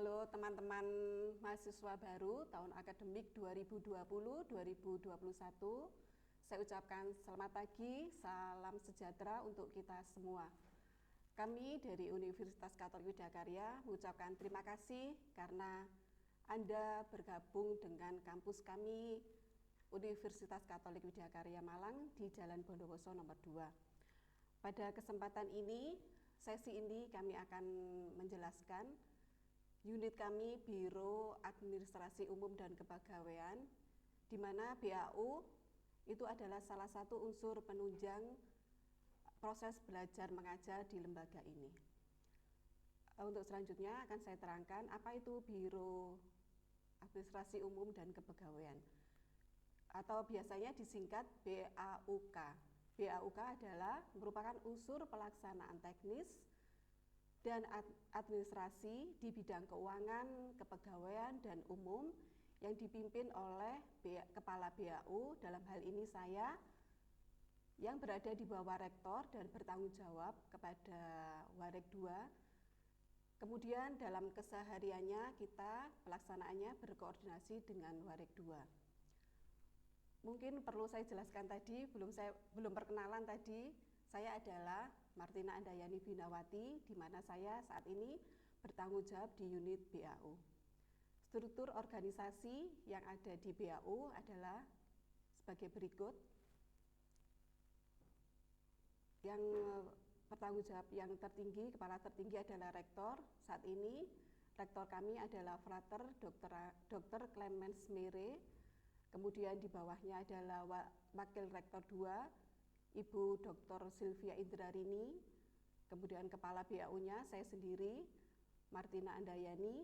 Halo teman-teman mahasiswa baru tahun akademik 2020-2021. Saya ucapkan selamat pagi, salam sejahtera untuk kita semua. Kami dari Universitas Katolik Widakarya mengucapkan terima kasih karena Anda bergabung dengan kampus kami Universitas Katolik Widakarya Malang di Jalan Bondowoso nomor 2. Pada kesempatan ini, sesi ini kami akan menjelaskan unit kami Biro Administrasi Umum dan Kepegawaian, di mana BAU itu adalah salah satu unsur penunjang proses belajar mengajar di lembaga ini. Untuk selanjutnya akan saya terangkan apa itu Biro Administrasi Umum dan Kepegawaian, atau biasanya disingkat BAUK. BAUK adalah merupakan unsur pelaksanaan teknis dan administrasi di bidang keuangan, kepegawaian, dan umum yang dipimpin oleh Kepala BAU, dalam hal ini saya, yang berada di bawah rektor dan bertanggung jawab kepada Warek 2. Kemudian dalam kesehariannya kita pelaksanaannya berkoordinasi dengan Warek 2. Mungkin perlu saya jelaskan tadi, belum perkenalan tadi, saya adalah Martina Andayani Binawati, di mana saya saat ini bertanggung jawab di unit BAU. Struktur organisasi yang ada di BAU adalah sebagai berikut. Yang bertanggung jawab yang tertinggi, kepala tertinggi adalah rektor. Saat ini rektor kami adalah Frater Dr. Clemens Mere. Kemudian di bawahnya adalah Wakil Rektor 2, Ibu Dr. Sylvia Indrarini, kemudian Kepala BAU-nya saya sendiri, Martina Andayani.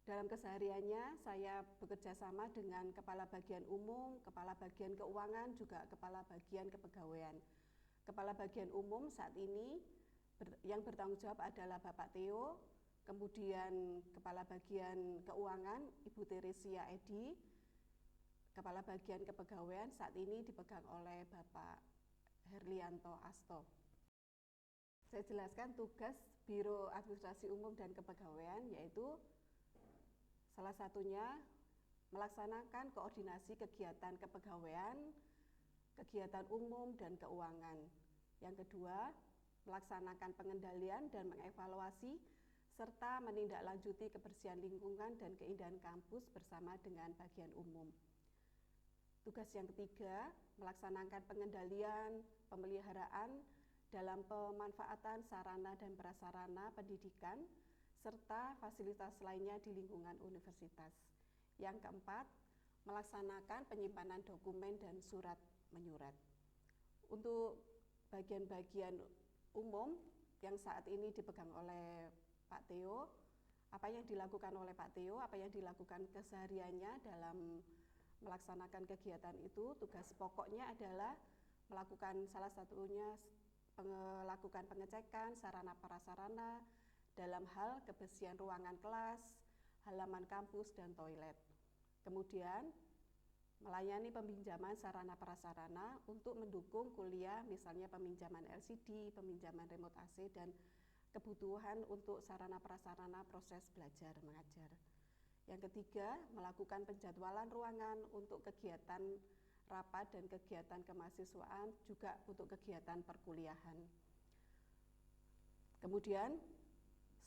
Dalam kesehariannya saya bekerja sama dengan Kepala Bagian Umum, Kepala Bagian Keuangan, juga Kepala Bagian Kepegawaian. Kepala Bagian Umum saat ini yang bertanggung jawab adalah Bapak Theo, kemudian Kepala Bagian Keuangan Ibu Teresia Edi. Kepala Bagian Kepegawaian saat ini dipegang oleh Bapak Herlianto Asto. Saya jelaskan tugas Biro Administrasi Umum dan Kepegawaian, yaitu salah satunya melaksanakan koordinasi kegiatan kepegawaian, kegiatan umum dan keuangan. Yang kedua, melaksanakan pengendalian dan mengevaluasi serta menindaklanjuti kebersihan lingkungan dan keindahan kampus bersama dengan bagian umum. Tugas yang ketiga, melaksanakan pengendalian, pemeliharaan dalam pemanfaatan sarana dan prasarana pendidikan, serta fasilitas lainnya di lingkungan universitas. Yang keempat, melaksanakan penyimpanan dokumen dan surat menyurat. Untuk bagian-bagian umum yang saat ini dipegang oleh Pak Theo, apa yang dilakukan oleh Pak Theo, apa yang dilakukan kesehariannya dalam melaksanakan kegiatan itu, tugas pokoknya adalah melakukan salah satunya melakukan pengecekan sarana prasarana dalam hal kebersihan ruangan kelas, halaman kampus, dan toilet. Kemudian melayani peminjaman sarana prasarana untuk mendukung kuliah, misalnya peminjaman LCD, peminjaman remote AC, dan kebutuhan untuk sarana prasarana proses belajar mengajar. Yang ketiga, melakukan penjadwalan ruangan untuk kegiatan rapat dan kegiatan kemahasiswaan, juga untuk kegiatan perkuliahan. Kemudian,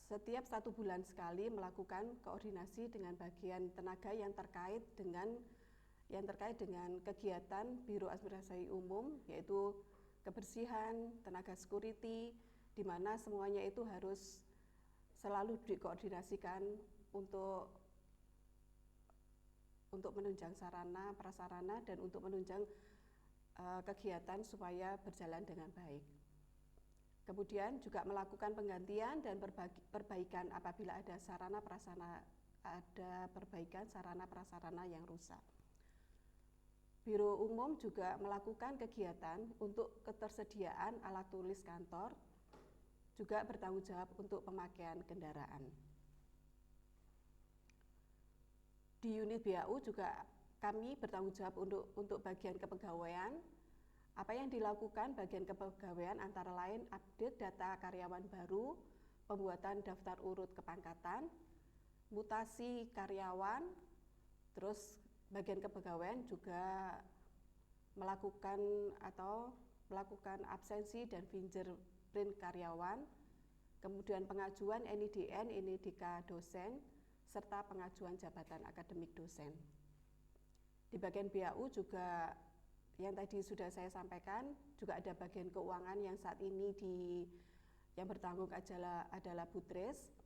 setiap 1 bulan sekali melakukan koordinasi dengan bagian tenaga yang terkait dengan kegiatan Biro Administrasi Umum, yaitu kebersihan, tenaga security, di mana semuanya itu harus selalu dikoordinasikan untuk menunjang sarana, prasarana, dan untuk menunjang kegiatan supaya berjalan dengan baik. Kemudian juga melakukan penggantian dan perbaikan apabila ada perbaikan sarana prasarana yang rusak. Biro Umum juga melakukan kegiatan untuk ketersediaan alat tulis kantor, juga bertanggung jawab untuk pemakaian kendaraan. Di unit BAU juga kami bertanggung jawab untuk bagian kepegawaian. Apa yang dilakukan bagian kepegawaian antara lain update data karyawan baru, pembuatan daftar urut kepangkatan, mutasi karyawan, terus bagian kepegawaian juga melakukan absensi dan fingerprint karyawan, kemudian pengajuan NIDN, NIDK dosen, serta pengajuan jabatan akademik dosen. Di bagian BAU juga yang tadi sudah saya sampaikan, juga ada bagian keuangan yang saat ini yang bertanggung adalah Butris.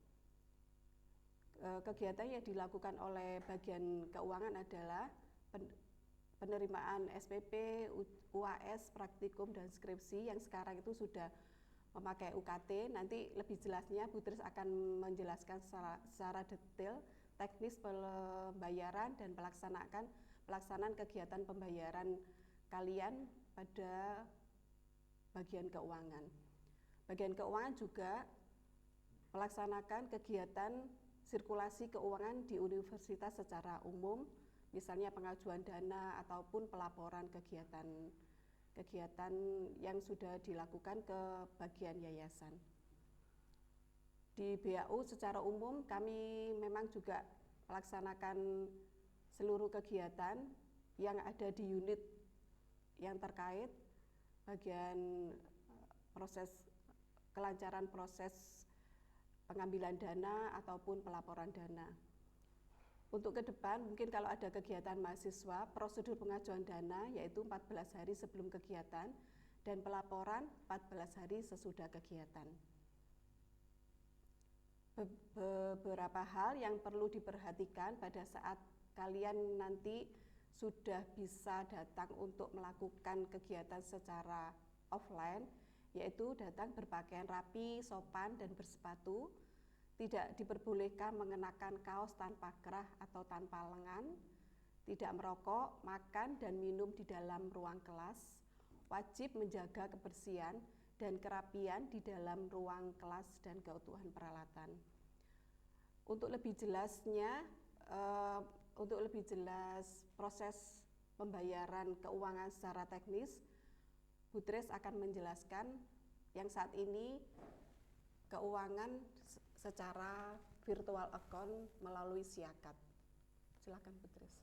Kegiatan yang dilakukan oleh bagian keuangan adalah penerimaan SPP, UAS, praktikum, dan skripsi yang sekarang itu sudah memakai UKT. Nanti lebih jelasnya Butris akan menjelaskan secara detail teknis pembayaran dan pelaksanaan kegiatan pembayaran kalian pada bagian keuangan. Bagian keuangan juga melaksanakan kegiatan sirkulasi keuangan di universitas secara umum, misalnya pengajuan dana ataupun pelaporan kegiatan yang sudah dilakukan ke bagian yayasan. Di BAU secara umum kami memang juga melaksanakan seluruh kegiatan yang ada di unit yang terkait, bagian kelancaran proses pengambilan dana ataupun pelaporan dana. Untuk ke depan, mungkin kalau ada kegiatan mahasiswa, prosedur pengajuan dana yaitu 14 hari sebelum kegiatan dan pelaporan 14 hari sesudah kegiatan. Beberapa hal yang perlu diperhatikan pada saat kalian nanti sudah bisa datang untuk melakukan kegiatan secara offline, yaitu datang berpakaian rapi, sopan, dan bersepatu, tidak diperbolehkan mengenakan kaos tanpa kerah atau tanpa lengan, tidak merokok, makan, dan minum di dalam ruang kelas, wajib menjaga kebersihan dan kerapian di dalam ruang kelas dan keutuhan peralatan. Untuk lebih jelas proses pembayaran keuangan secara teknis, Butris akan menjelaskan yang saat ini keuangan secara virtual account melalui Siakat. Silakan Butris.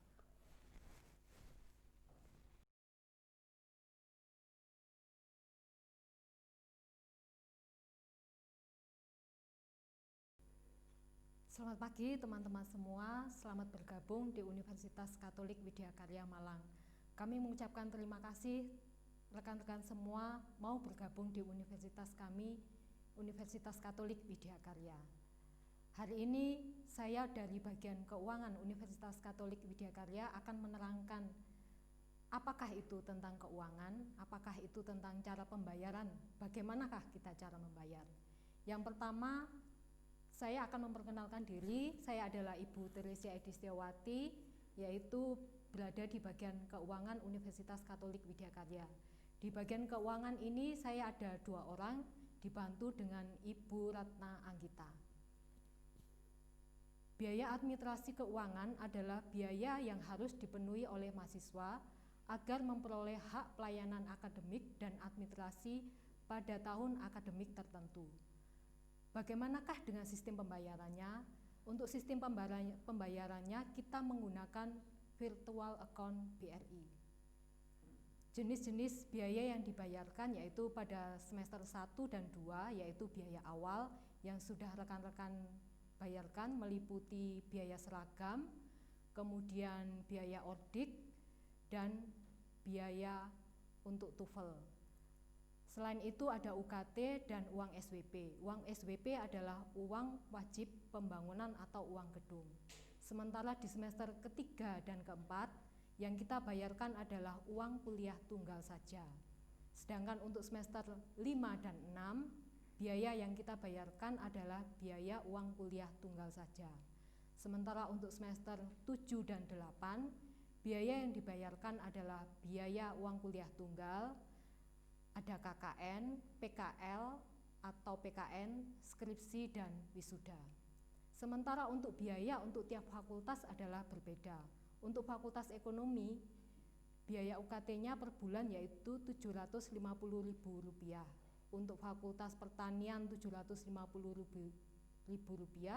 Selamat pagi teman-teman semua, selamat bergabung di Universitas Katolik Widya Karya Malang. Kami mengucapkan terima kasih rekan-rekan semua mau bergabung di universitas kami, Universitas Katolik Widya Karya. Hari ini saya dari bagian keuangan Universitas Katolik Widya Karya akan menerangkan apakah itu tentang keuangan, apakah itu tentang cara pembayaran, bagaimanakah kita cara membayar. Yang pertama, saya akan memperkenalkan diri. Saya adalah Ibu Teresia Edistiawati, yaitu berada di bagian keuangan Universitas Katolik Widya Karya. Di bagian keuangan ini saya ada 2 orang, dibantu dengan Ibu Ratna Anggita. Biaya administrasi keuangan adalah biaya yang harus dipenuhi oleh mahasiswa agar memperoleh hak pelayanan akademik dan administrasi pada tahun akademik tertentu. Bagaimanakah dengan sistem pembayarannya? Untuk sistem pembayarannya kita menggunakan virtual account BRI. Jenis-jenis biaya yang dibayarkan yaitu pada semester 1 dan 2 yaitu biaya awal yang sudah rekan-rekan bayarkan meliputi biaya seragam, kemudian biaya ordik, dan biaya untuk TOEFL. Selain itu ada UKT dan uang SWP. Uang SWP adalah uang wajib pembangunan atau uang gedung. Sementara di semester ketiga dan keempat yang kita bayarkan adalah uang kuliah tunggal saja. Sedangkan untuk semester 5 dan 6, biaya yang kita bayarkan adalah biaya uang kuliah tunggal saja. Sementara untuk semester 7 dan 8, biaya yang dibayarkan adalah biaya uang kuliah tunggal, ada KKN, PKL atau PKN, skripsi, dan wisuda. Sementara untuk biaya untuk tiap fakultas adalah berbeda. Untuk Fakultas Ekonomi, biaya UKT-nya per bulan yaitu Rp750.000. Untuk Fakultas Pertanian Rp750.000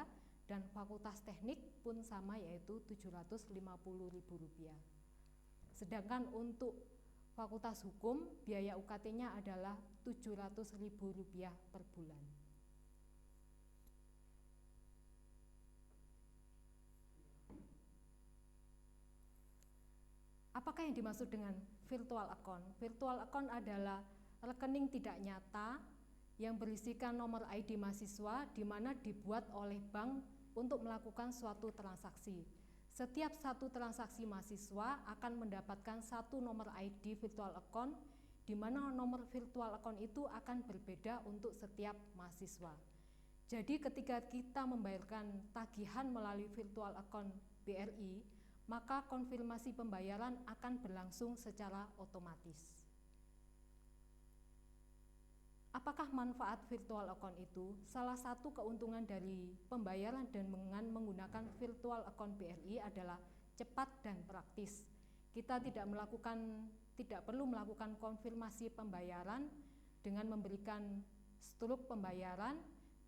dan Fakultas Teknik pun sama, yaitu Rp750.000. Sedangkan untuk Fakultas Hukum biaya UKT-nya adalah Rp700.000 per bulan. Apakah yang dimaksud dengan virtual account? Virtual account adalah rekening tidak nyata yang berisikan nomor ID mahasiswa di mana dibuat oleh bank untuk melakukan suatu transaksi. Setiap satu transaksi mahasiswa akan mendapatkan satu nomor ID virtual account, di mana nomor virtual account itu akan berbeda untuk setiap mahasiswa. Jadi ketika kita membayarkan tagihan melalui virtual account BRI, maka konfirmasi pembayaran akan berlangsung secara otomatis. Apakah manfaat virtual account itu? Salah satu keuntungan dari pembayaran dengan menggunakan virtual account BRI adalah cepat dan praktis. Kita tidak perlu melakukan konfirmasi pembayaran dengan memberikan struk pembayaran,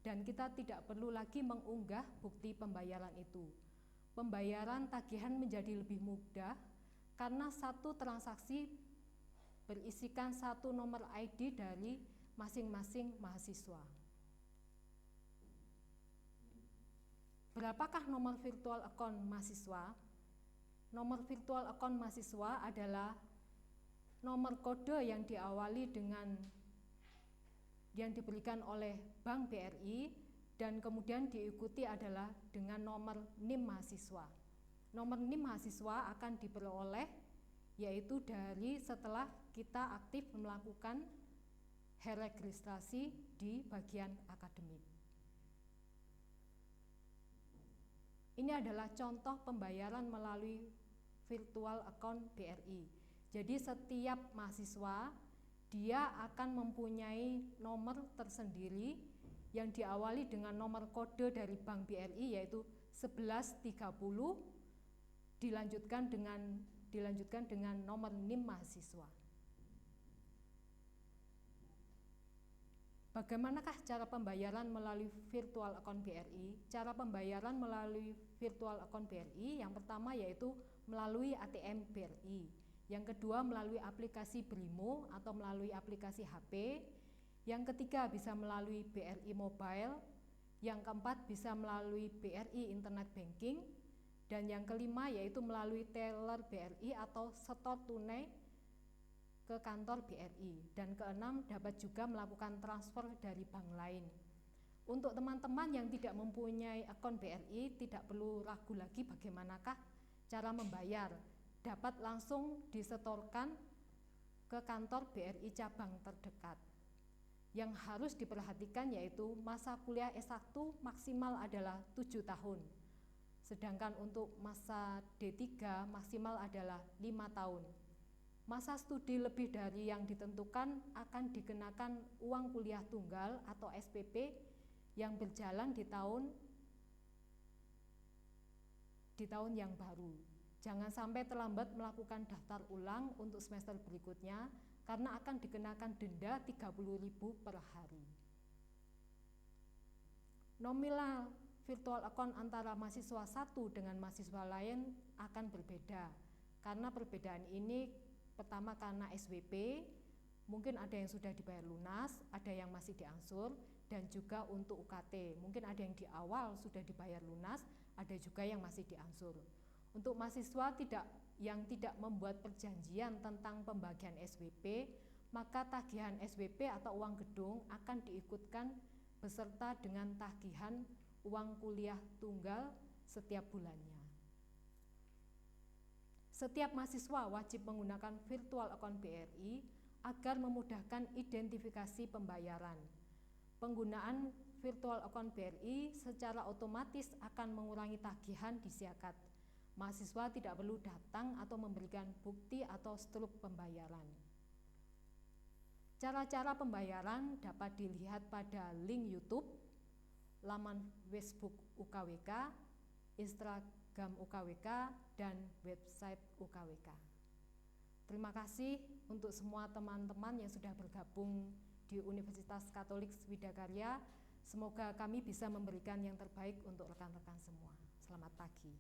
dan kita tidak perlu lagi mengunggah bukti pembayaran itu. Pembayaran tagihan menjadi lebih mudah karena satu transaksi berisikan satu nomor ID dari masing-masing mahasiswa. Berapakah nomor virtual account mahasiswa? Nomor virtual account mahasiswa adalah nomor kode yang diawali dengan yang diberikan oleh Bank BRI dan kemudian diikuti adalah dengan nomor NIM mahasiswa. Nomor NIM mahasiswa akan diperoleh yaitu dari setelah kita aktif melakukan registrasi di bagian akademik. Ini adalah contoh pembayaran melalui virtual account BRI. Jadi setiap mahasiswa dia akan mempunyai nomor tersendiri yang diawali dengan nomor kode dari Bank BRI yaitu 1130 dilanjutkan dengan nomor NIM mahasiswa. Bagaimanakah cara pembayaran melalui virtual account BRI? Cara pembayaran melalui virtual account BRI yang pertama yaitu melalui ATM BRI. Yang kedua melalui aplikasi Brimo atau melalui aplikasi HP. Yang ketiga bisa melalui BRI Mobile. Yang keempat bisa melalui BRI Internet Banking. Dan yang kelima yaitu melalui teller BRI atau setor tunai ke kantor BRI, dan keenam dapat juga melakukan transfer dari bank lain. Untuk teman-teman yang tidak mempunyai akun BRI tidak perlu ragu lagi bagaimanakah cara membayar, dapat langsung disetorkan ke kantor BRI cabang terdekat. Yang harus diperhatikan yaitu masa kuliah S1 maksimal adalah 7 tahun, sedangkan untuk masa D3 maksimal adalah 5 tahun. Masa studi lebih dari yang ditentukan akan dikenakan uang kuliah tunggal atau SPP yang berjalan di tahun yang baru. Jangan sampai terlambat melakukan daftar ulang untuk semester berikutnya karena akan dikenakan denda 30.000 per hari. Nominal virtual account antara mahasiswa satu dengan mahasiswa lain akan berbeda. Karena perbedaan ini pertama karena SWP, mungkin ada yang sudah dibayar lunas, ada yang masih diangsur, dan juga untuk UKT, mungkin ada yang di awal sudah dibayar lunas, ada juga yang masih diangsur. Untuk mahasiswa yang tidak membuat perjanjian tentang pembagian SWP, maka tagihan SWP atau uang gedung akan diikutkan beserta dengan tagihan uang kuliah tunggal setiap bulannya. Setiap mahasiswa wajib menggunakan virtual account BRI agar memudahkan identifikasi pembayaran. Penggunaan virtual account BRI secara otomatis akan mengurangi tagihan di Siakat. Mahasiswa tidak perlu datang atau memberikan bukti atau struk pembayaran. Cara-cara pembayaran dapat dilihat pada link YouTube, laman Facebook UKWK, Instagram UKWK, dan website UKWK. Terima kasih untuk semua teman-teman yang sudah bergabung di Universitas Katolik Swidakarya. Semoga kami bisa memberikan yang terbaik untuk rekan-rekan semua. Selamat pagi.